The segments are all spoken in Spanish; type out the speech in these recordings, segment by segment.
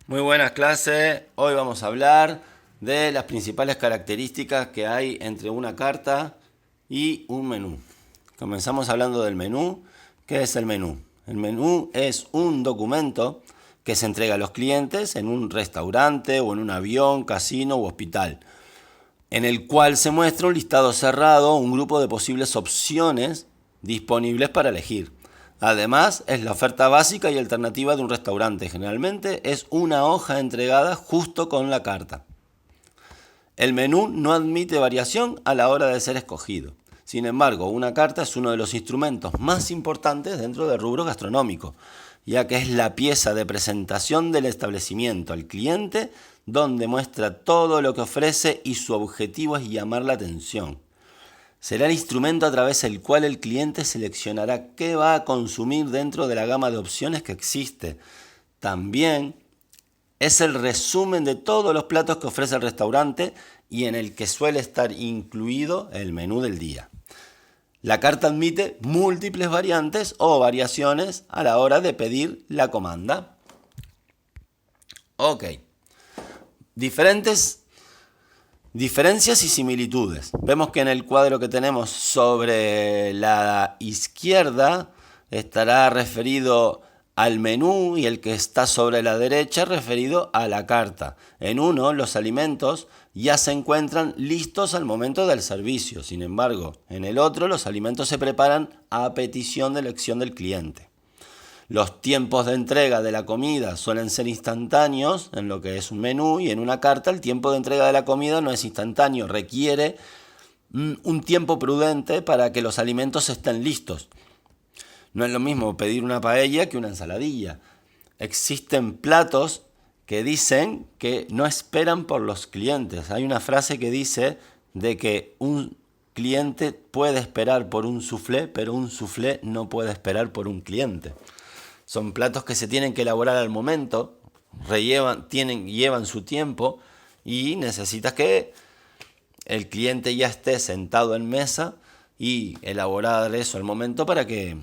Muy buenas clases. Hoy vamos a hablar de las principales características que hay entre una carta y un menú. Comenzamos hablando del menú. ¿Qué es el menú? El menú es un documento que se entrega a los clientes en un restaurante o en un avión, casino u hospital, en el cual se muestra un listado cerrado, un grupo de posibles opciones disponibles para elegir. Además, es la oferta básica y alternativa de un restaurante. Generalmente es una hoja entregada justo con la carta. El menú no admite variación a la hora de ser escogido. Sin embargo, una carta es uno de los instrumentos más importantes dentro del rubro gastronómico, ya que es la pieza de presentación del establecimiento al cliente, donde muestra todo lo que ofrece y su objetivo es llamar la atención. Será el instrumento a través del cual el cliente seleccionará qué va a consumir dentro de la gama de opciones que existe. También es el resumen de todos los platos que ofrece el restaurante y en el que suele estar incluido el menú del día. La carta admite múltiples variantes o variaciones a la hora de pedir la comanda. Ok. Diferencias y similitudes. Vemos que en el cuadro que tenemos sobre la izquierda estará referido al menú y el que está sobre la derecha referido a la carta. En uno, los alimentos ya se encuentran listos al momento del servicio. Sin embargo, en el otro, los alimentos se preparan a petición de elección del cliente. Los tiempos de entrega de la comida suelen ser instantáneos en lo que es un menú, y en una carta el tiempo de entrega de la comida no es instantáneo, requiere un tiempo prudente para que los alimentos estén listos. No es lo mismo pedir una paella que una ensaladilla. Existen platos que dicen que no esperan por los clientes. Hay una frase que dice de que un cliente puede esperar por un soufflé, pero un soufflé no puede esperar por un cliente. Son platos que se tienen que elaborar al momento, llevan su tiempo y necesitas que el cliente ya esté sentado en mesa y elaborar eso al momento para que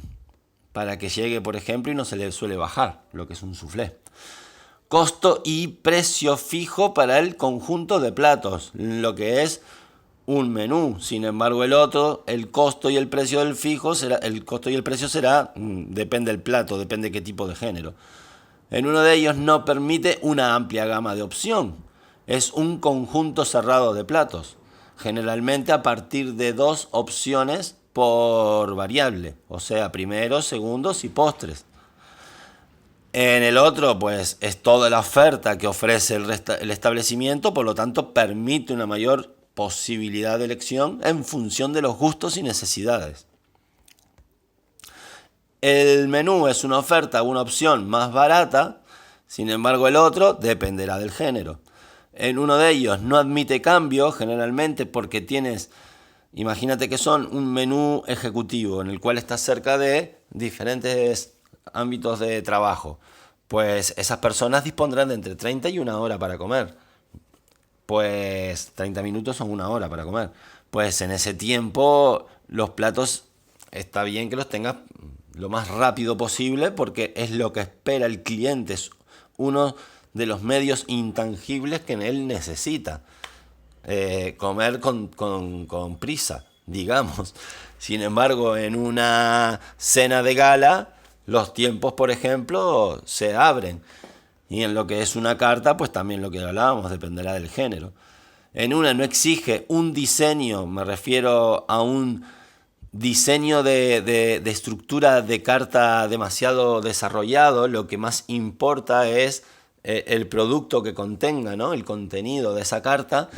llegue, por ejemplo, y no se le suele bajar lo que es un soufflé. Costo y precio fijo para el conjunto de platos, lo que es un menú. Sin embargo, el otro, el costo y el precio del fijo será, el costo y el precio será, depende del plato, depende de qué tipo de género. En uno de ellos no permite una amplia gama de opción. Es un conjunto cerrado de platos, generalmente a partir de 2 opciones por variable, o sea, primeros, segundos y postres. En el otro, pues, es toda la oferta que ofrece el establecimiento, por lo tanto, permite una mayor posibilidad de elección en función de los gustos y necesidades. El menú es una oferta, una opción más barata, sin embargo el otro dependerá del género. En uno de ellos no admite cambio, generalmente porque imagínate que son un menú ejecutivo en el cual estás cerca de diferentes ámbitos de trabajo. Pues esas personas dispondrán de entre 30 y una hora para comer. Pues 30 minutos son una hora para comer. Pues en ese tiempo los platos está bien que los tengas lo más rápido posible porque es lo que espera el cliente. Es uno de los medios intangibles que él necesita. Comer con prisa, digamos. Sin embargo, en una cena de gala, los tiempos, por ejemplo, se abren. Y en lo que es una carta, pues también lo que hablábamos, dependerá del género. En una no exige un diseño, me refiero a un diseño de estructura de carta demasiado desarrollado. Lo que más importa es el producto que contenga, ¿no? El contenido de esa carta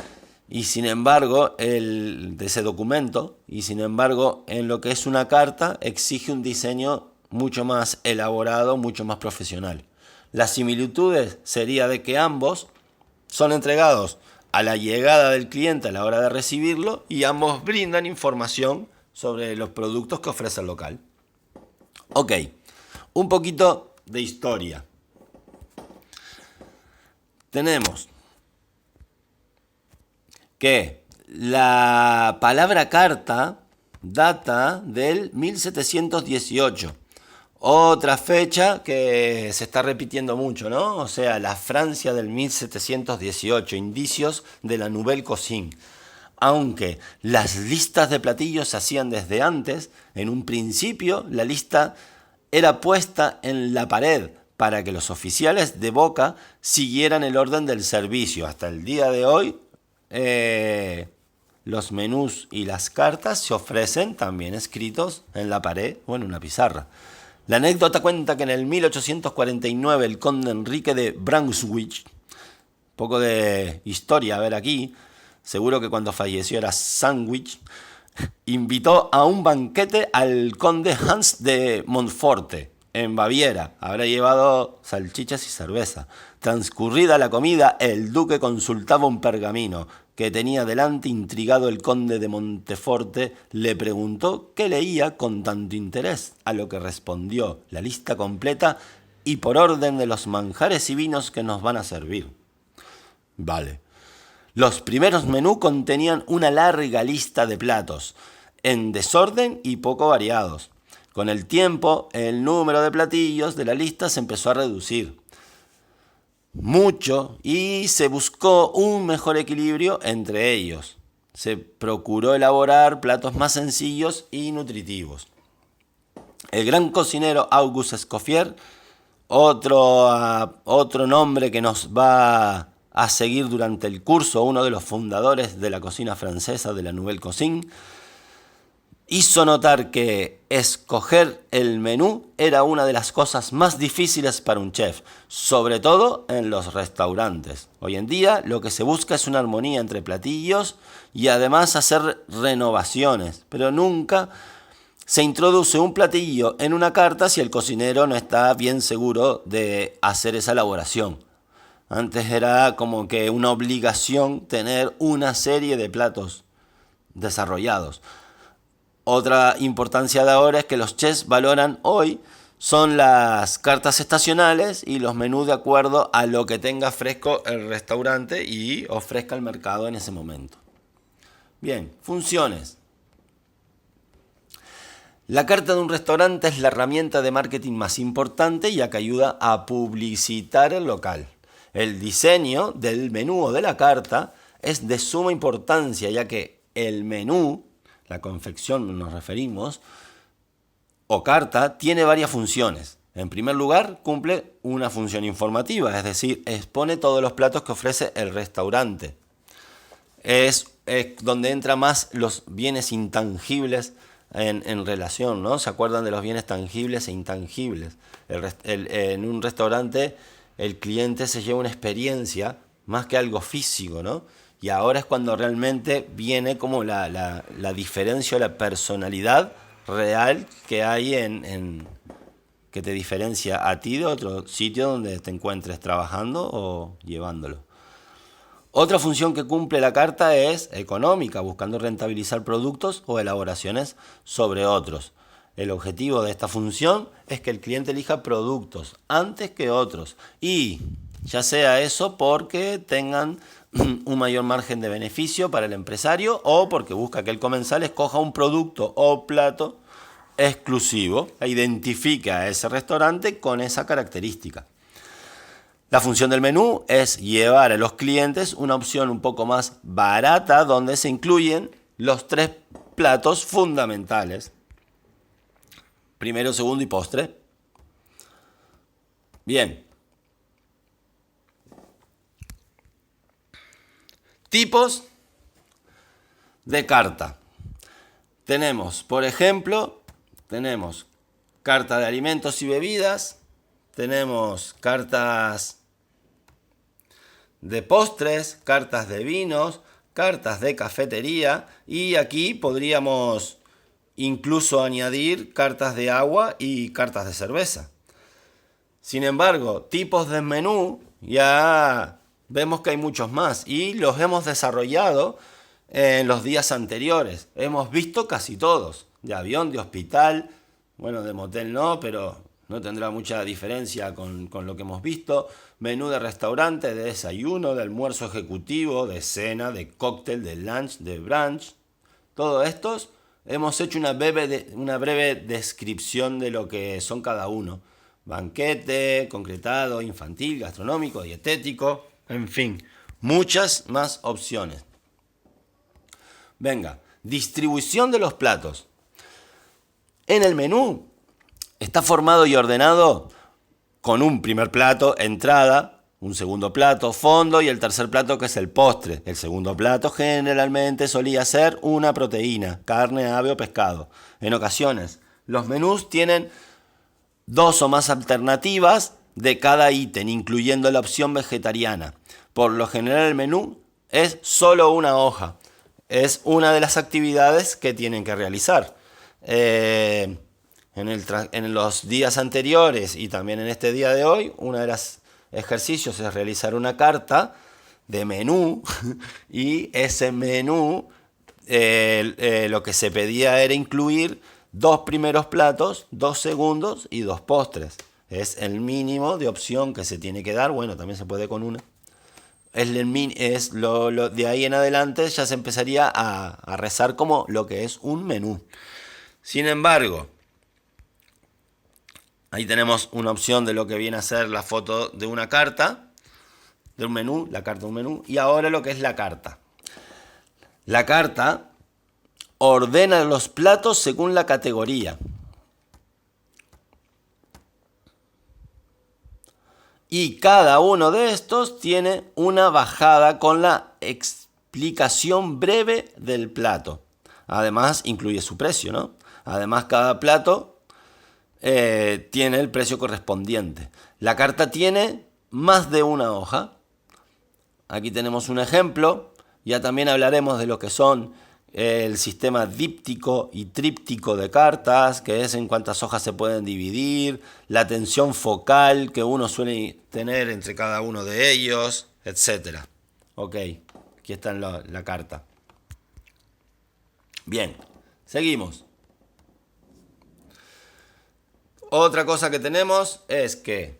y sin embargo de ese documento, y sin embargo en lo que es una carta exige un diseño mucho más elaborado, mucho más profesional. Las similitudes sería de que ambos son entregados a la llegada del cliente a la hora de recibirlo y ambos brindan información sobre los productos que ofrece el local. Ok, un poquito de historia. Tenemos que la palabra carta data del 1718. Otra fecha que se está repitiendo mucho, ¿no? O sea, la Francia del 1718, indicios de la Nouvelle Cuisine. Aunque las listas de platillos se hacían desde antes, en un principio la lista era puesta en la pared para que los oficiales de boca siguieran el orden del servicio. Hasta el día de hoy, los menús y las cartas se ofrecen también escritos en la pared o en una pizarra. La anécdota cuenta que en el 1849 el conde Enrique de Brunswick, poco de historia a ver aquí, seguro que cuando falleció era Sandwich, invitó a un banquete al conde Hans de Montforte en Baviera. Habrá llevado salchichas y cerveza. Transcurrida la comida, el duque consultaba un pergamino que tenía delante. Intrigado, el conde de Monteforte le preguntó qué leía con tanto interés, a lo que respondió: la lista completa y por orden de los manjares y vinos que nos van a servir. Vale. Los primeros menús contenían una larga lista de platos, en desorden y poco variados. Con el tiempo, el número de platillos de la lista se empezó a reducir mucho y se buscó un mejor equilibrio entre ellos. Se procuró elaborar platos más sencillos y nutritivos. El gran cocinero Auguste Escoffier, otro nombre que nos va a seguir durante el curso, uno de los fundadores de la cocina francesa, de la Nouvelle Cuisine, hizo notar que escoger el menú era una de las cosas más difíciles para un chef, sobre todo en los restaurantes. Hoy en día lo que se busca es una armonía entre platillos y además hacer renovaciones, pero nunca se introduce un platillo en una carta si el cocinero no está bien seguro de hacer esa elaboración. Antes era como que una obligación tener una serie de platos desarrollados. Otra importancia de ahora es que los chefs valoran hoy son las cartas estacionales y los menús de acuerdo a lo que tenga fresco el restaurante y ofrezca el mercado en ese momento. Bien, funciones. La carta de un restaurante es la herramienta de marketing más importante, ya que ayuda a publicitar el local. El diseño del menú o de la carta es de suma importancia, ya que el menú, la confección nos referimos, o carta, tiene varias funciones. En primer lugar, cumple una función informativa, es decir, expone todos los platos que ofrece el restaurante. Es donde entran más los bienes intangibles en relación, ¿no? ¿Se acuerdan de los bienes tangibles e intangibles? En un restaurante el cliente se lleva una experiencia más que algo físico, ¿no? Y ahora es cuando realmente viene como la diferencia o la personalidad real que hay que te diferencia a ti de otro sitio donde te encuentres trabajando o llevándolo. Otra función que cumple la carta es económica, buscando rentabilizar productos o elaboraciones sobre otros. El objetivo de esta función es que el cliente elija productos antes que otros, y ya sea eso porque tengan un mayor margen de beneficio para el empresario o porque busca que el comensal escoja un producto o plato exclusivo e identifique a ese restaurante con esa característica. La función del menú es llevar a los clientes una opción un poco más barata donde se incluyen los 3 platos fundamentales: primero, segundo y postre. Bien. Tipos de carta. Tenemos, por ejemplo, carta de alimentos y bebidas, tenemos cartas de postres, cartas de vinos, cartas de cafetería, y aquí podríamos incluso añadir cartas de agua y cartas de cerveza. Sin embargo, tipos de menú ya vemos que hay muchos más y los hemos desarrollado en los días anteriores. Hemos visto casi todos: de avión, de hospital, bueno, de motel no, pero no tendrá mucha diferencia con lo que hemos visto. Menú de restaurante, de desayuno, de almuerzo ejecutivo, de cena, de cóctel, de lunch, de brunch. Todos estos hemos hecho una breve descripción de lo que son cada uno. Banquete, concretado, infantil, gastronómico, dietético, en fin, muchas más opciones. Venga, distribución de los platos. En el menú está formado y ordenado con un primer plato, entrada, un segundo plato, fondo y el tercer plato que es el postre. El segundo plato generalmente solía ser una proteína, carne, ave o pescado. En ocasiones, los menús tienen 2 o más alternativas de cada ítem, incluyendo la opción vegetariana. Por lo general el menú es solo una hoja. Es una de las actividades que tienen que realizar. En los días anteriores y también en este día de hoy, uno de los ejercicios es realizar una carta de menú y ese menú lo que se pedía era incluir 2 primeros platos, 2 segundos y 2 postres. Es el mínimo de opción que se tiene que dar. Bueno, también se puede con una. De ahí en adelante ya se empezaría a rezar como lo que es un menú. Sin embargo, ahí tenemos una opción de lo que viene a ser la foto de una carta, de un menú, la carta de un menú, y ahora lo que es la carta. La carta ordena los platos según la categoría. Y cada uno de estos tiene una bajada con la explicación breve del plato. Además, incluye su precio, ¿no? Además, cada plato tiene el precio correspondiente. La carta tiene más de una hoja. Aquí tenemos un ejemplo. Ya también hablaremos de lo que son el sistema díptico y tríptico de cartas, que es en cuántas hojas se pueden dividir, la tensión focal que uno suele tener entre cada uno de ellos, etc. Ok, aquí está la carta. Bien, seguimos. Otra cosa que tenemos es que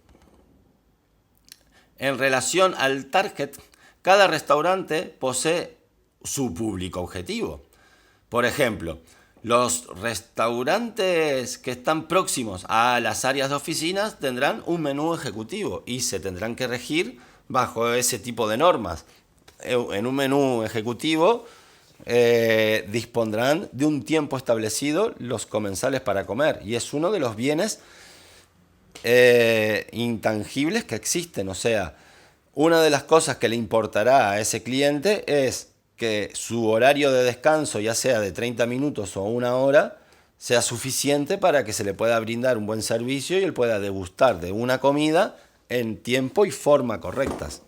en relación al target, cada restaurante posee su público objetivo. Por ejemplo, los restaurantes que están próximos a las áreas de oficinas tendrán un menú ejecutivo y se tendrán que regir bajo ese tipo de normas. En un menú ejecutivo dispondrán de un tiempo establecido los comensales para comer y es uno de los bienes intangibles que existen. O sea, una de las cosas que le importará a ese cliente es que su horario de descanso, ya sea de 30 minutos o 1 hora, sea suficiente para que se le pueda brindar un buen servicio y él pueda degustar de una comida en tiempo y forma correctas.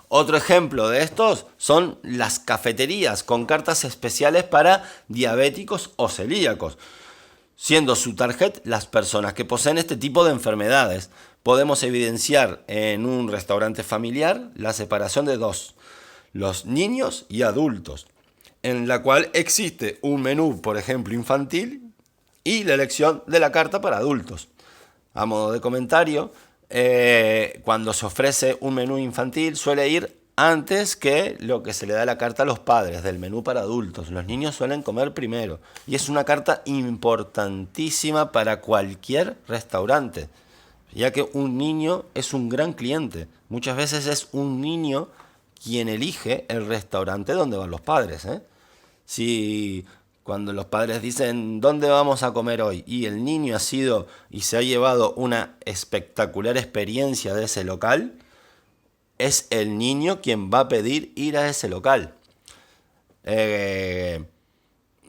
Otro ejemplo de estos son las cafeterías con cartas especiales para diabéticos o celíacos, siendo su target las personas que poseen este tipo de enfermedades. Podemos evidenciar en un restaurante familiar la separación de 2, los niños y adultos, en la cual existe un menú, por ejemplo, infantil y la elección de la carta para adultos. A modo de comentario, cuando se ofrece un menú infantil suele ir antes que lo que se le da la carta a los padres del menú para adultos. Los niños suelen comer primero y es una carta importantísima para cualquier restaurante, ya que un niño es un gran cliente. Muchas veces es un niño quien elige el restaurante donde van los padres. Si cuando los padres dicen ¿dónde vamos a comer hoy? Y el niño ha sido y se ha llevado una espectacular experiencia de ese local, es el niño quien va a pedir ir a ese local.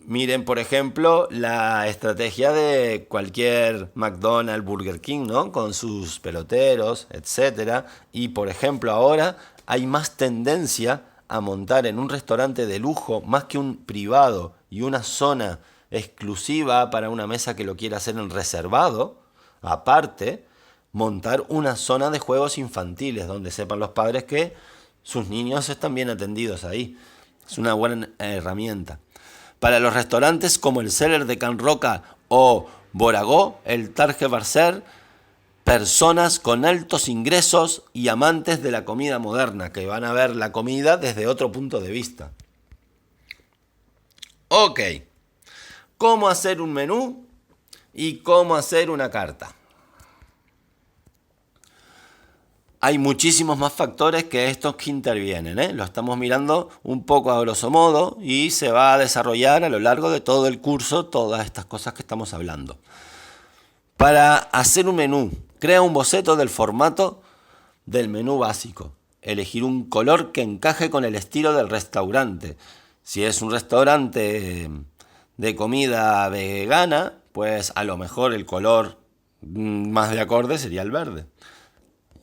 Miren, por ejemplo, la estrategia de cualquier McDonald's, Burger King, ¿no? Con sus peloteros, etc. Y, por ejemplo, ahora hay más tendencia a montar en un restaurante de lujo, más que un privado y una zona exclusiva para una mesa que lo quiera hacer en reservado, aparte, montar una zona de juegos infantiles donde sepan los padres que sus niños están bien atendidos ahí. Es una buena herramienta. Para los restaurantes como el Cellar de Can Roca o Boragó, el target va a ser personas con altos ingresos y amantes de la comida moderna, que van a ver la comida desde otro punto de vista. Ok, cómo hacer un menú y cómo hacer una carta. Hay muchísimos más factores que estos que intervienen, ¿eh? Lo estamos mirando un poco a grosso modo y se va a desarrollar a lo largo de todo el curso todas estas cosas que estamos hablando. Para hacer un menú, crea un boceto del formato del menú básico. Elegir un color que encaje con el estilo del restaurante. Si es un restaurante de comida vegana, pues a lo mejor el color más de acorde sería el verde.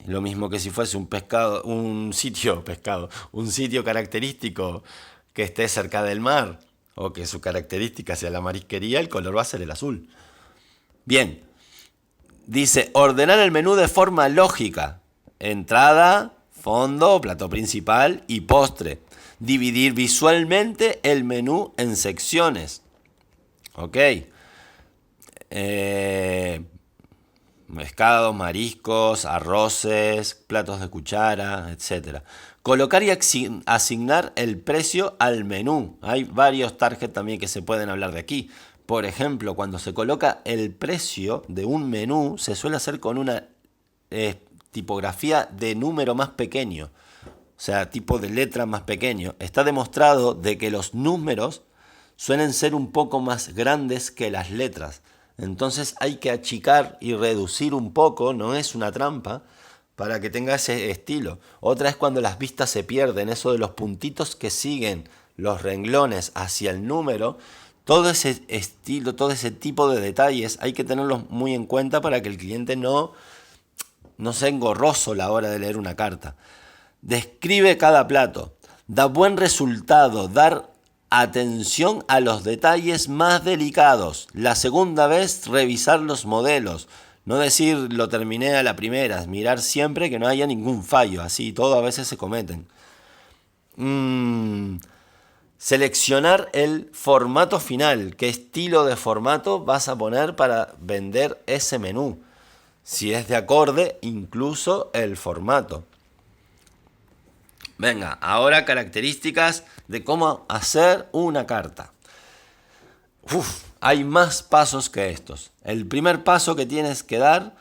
Lo mismo que si fuese un sitio característico que esté cerca del mar o que su característica sea la marisquería, el color va a ser el azul. Bien, dice ordenar el menú de forma lógica. Entrada, fondo, plato principal y postre. Dividir visualmente el menú en secciones. Ok. Pescados, mariscos, arroces, platos de cuchara, etc. Colocar y asignar el precio al menú. Hay varios targets también que se pueden hablar de aquí. Por ejemplo, cuando se coloca el precio de un menú, se suele hacer con una tipografía de número más pequeño. O sea, tipo de letra más pequeño. Está demostrado de que los números suelen ser un poco más grandes que las letras. Entonces hay que achicar y reducir un poco, no es una trampa, para que tenga ese estilo. Otra es cuando las vistas se pierden, eso de los puntitos que siguen los renglones hacia el número. Todo ese estilo, todo ese tipo de detalles hay que tenerlos muy en cuenta para que el cliente no sea engorroso a la hora de leer una carta. Describe cada plato. Da buen resultado, dar atención a los detalles más delicados. La segunda vez, revisar los modelos. No decir lo terminé a la primera, mirar siempre que no haya ningún fallo. Así, todo a veces se cometen. Seleccionar el formato final. ¿Qué estilo de formato vas a poner para vender ese menú? Si es de acorde, incluso el formato. Venga, ahora características de cómo hacer una carta. Hay más pasos que estos. El primer paso que tienes que dar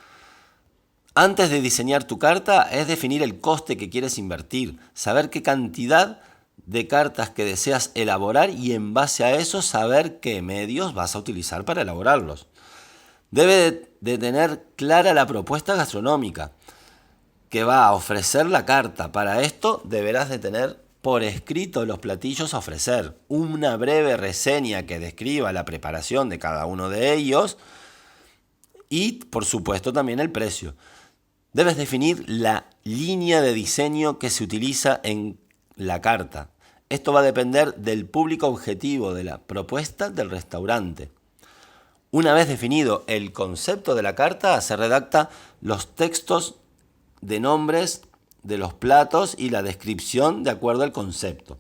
antes de diseñar tu carta es definir el coste que quieres invertir, saber qué cantidad de cartas que deseas elaborar y en base a eso saber qué medios vas a utilizar para elaborarlos. Debe de tener clara la propuesta gastronómica que va a ofrecer la carta. Para esto deberás de tener por escrito los platillos a ofrecer, una breve reseña que describa la preparación de cada uno de ellos y, por supuesto, también el precio. Debes definir la línea de diseño que se utiliza en la carta. Esto va a depender del público objetivo de la propuesta del restaurante. Una vez definido el concepto de la carta, se redacta los textos de nombres de los platos y la descripción de acuerdo al concepto.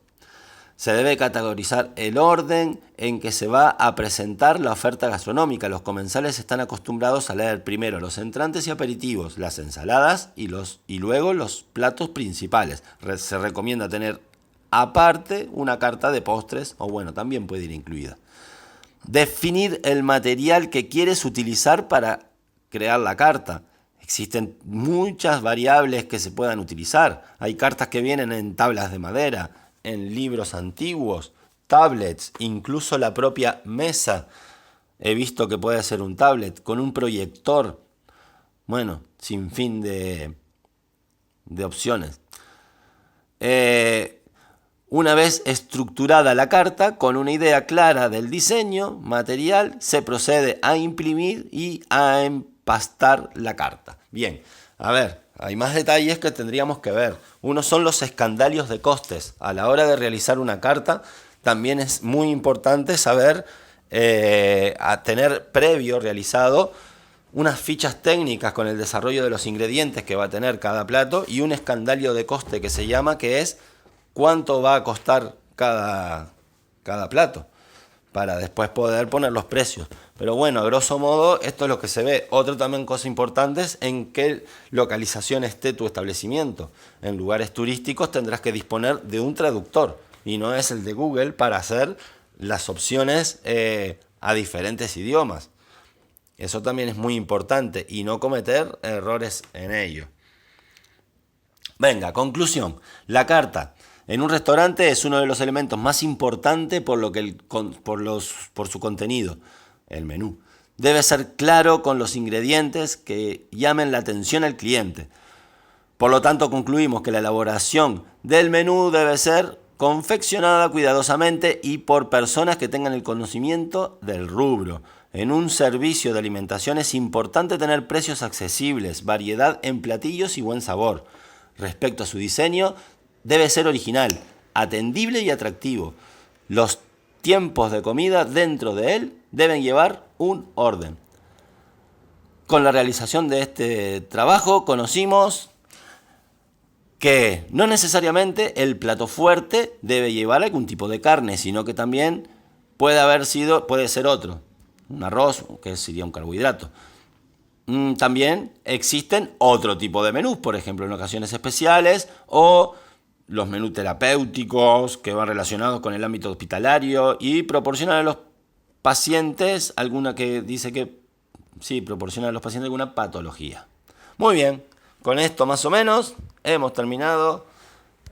Se debe categorizar el orden en que se va a presentar la oferta gastronómica. Los comensales están acostumbrados a leer primero los entrantes y aperitivos, las ensaladas y luego los platos principales. Se recomienda tener aparte una carta de postres, o bueno, también puede ir incluida. Definir el material que quieres utilizar para crear la carta. Existen muchas variables que se puedan utilizar. Hay cartas que vienen en tablas de madera, en libros antiguos, tablets, incluso la propia mesa. He visto que puede ser un tablet con un proyector. Bueno, sin fin de opciones. Una vez estructurada la carta, con una idea clara del diseño material, se procede a imprimir y a empastar la carta. Bien, a ver, hay más detalles que tendríamos que ver. Uno son los escandalios de costes. A la hora de realizar una carta, también es muy importante saber, a tener previo realizado unas fichas técnicas con el desarrollo de los ingredientes que va a tener cada plato y un escandalio de coste que se llama, que es cuánto va a costar cada plato, para después poder poner los precios. Pero bueno, a grosso modo, esto es lo que se ve. Otra también cosa importante es en qué localización esté tu establecimiento. En lugares turísticos tendrás que disponer de un traductor, y no es el de Google para hacer las opciones a diferentes idiomas. Eso también es muy importante y no cometer errores en ello. Venga, conclusión. La carta en un restaurante es uno de los elementos más importantes por su contenido, el menú. Debe ser claro con los ingredientes que llamen la atención al cliente. Por lo tanto, concluimos que la elaboración del menú debe ser confeccionada cuidadosamente y por personas que tengan el conocimiento del rubro. En un servicio de alimentación es importante tener precios accesibles, variedad en platillos y buen sabor. Respecto a su diseño, debe ser original, atendible y atractivo. Los tiempos de comida dentro de él deben llevar un orden. Con la realización de este trabajo conocimos que no necesariamente el plato fuerte debe llevar algún tipo de carne, sino que también puede ser otro. Un arroz, que sería un carbohidrato. También existen otro tipo de menús, por ejemplo, en ocasiones especiales o los menús terapéuticos que van relacionados con el ámbito hospitalario y proporcionan a los pacientes proporcionan a los pacientes alguna patología. Muy bien, con esto más o menos hemos terminado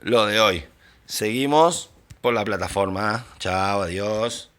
lo de hoy. Seguimos por la plataforma. Chao, adiós.